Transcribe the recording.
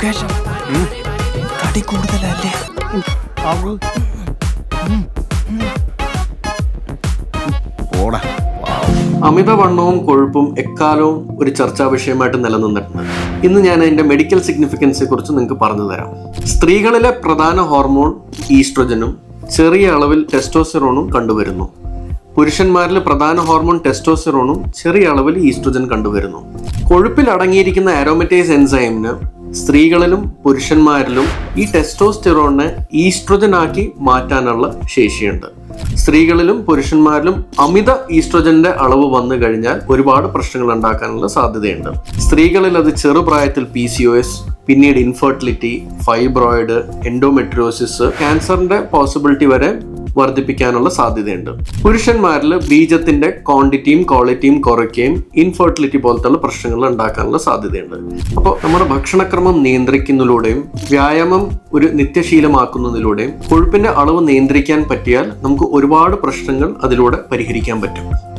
മുകേഷ് തടി കൂടുതലല്ലേ? ഓടാ. അമിതവണ്ണവും കൊഴുപ്പും എക്കാലവും ഒരു ചർച്ചാ വിഷയമായിട്ട് നിലനിന്നിട്ടുണ്ട്. ഇന്ന് ഞാൻ അതിന്റെ മെഡിക്കൽ സിഗ്നിഫിക്കൻസിനെ കുറിച്ച് നിങ്ങൾക്ക് പറഞ്ഞു തരാം. സ്ത്രീകളിലെ പ്രധാന ഹോർമോൺ ഈസ്ട്രോജനും ചെറിയ അളവിൽ ടെസ്റ്റോസ്റ്റെറോണും കണ്ടുവരുന്നു. പുരുഷന്മാരിൽ പ്രധാന ഹോർമോൺ ടെസ്റ്റോസ്റ്റെറോണും ചെറിയ അളവിൽ ഈസ്ട്രോജൻ കണ്ടുവരുന്നു. കൊഴുപ്പിൽ അടങ്ങിയിരിക്കുന്ന ആരോമറ്റേസ് എൻസൈമിന് സ്ത്രീകളിലും പുരുഷന്മാരിലും ഈ ടെസ്റ്റോസ്റ്റെറോണിനെ ഈസ്ട്രോജനാക്കി മാറ്റാനുള്ള ശേഷിയുണ്ട്. സ്ത്രീകളിലും പുരുഷന്മാരിലും അമിത ഈസ്ട്രോജന്റെ അളവ് വന്നു കഴിഞ്ഞാൽ ഒരുപാട് പ്രശ്നങ്ങൾ ഉണ്ടാക്കാനുള്ള സാധ്യതയുണ്ട്. സ്ത്രീകളിൽ അത് ചെറുപ്രായത്തിൽ PCOS, പിന്നീട് ഇൻഫെർട്ടിലിറ്റി, ഫൈബ്രോയിഡ്, എൻഡോമെട്രിയോസിസ്, ക്യാൻസറിന്റെ പോസിബിലിറ്റി വരെ വർദ്ധിപ്പിക്കാനുള്ള സാധ്യതയുണ്ട്. പുരുഷന്മാരിൽ ബീജത്തിന്റെ ക്വാണ്ടിറ്റിയും ക്വാളിറ്റിയും കുറയ്ക്കുകയും ഇൻഫെർട്ടിലിറ്റി പോലത്തുള്ള പ്രശ്നങ്ങൾ ഉണ്ടാക്കാനുള്ള സാധ്യതയുണ്ട്. അപ്പോൾ നമ്മുടെ ഭക്ഷണക്രമം നിയന്ത്രിക്കുന്നതിലൂടെയും വ്യായാമം ഒരു നിത്യശീലമാക്കുന്നതിലൂടെയും കൊഴുപ്പിന്റെ അളവ് നിയന്ത്രിക്കാൻ പറ്റിയാൽ നമുക്ക് ഒരുപാട് പ്രശ്നങ്ങൾ അതിലൂടെ പരിഹരിക്കാൻ പറ്റും.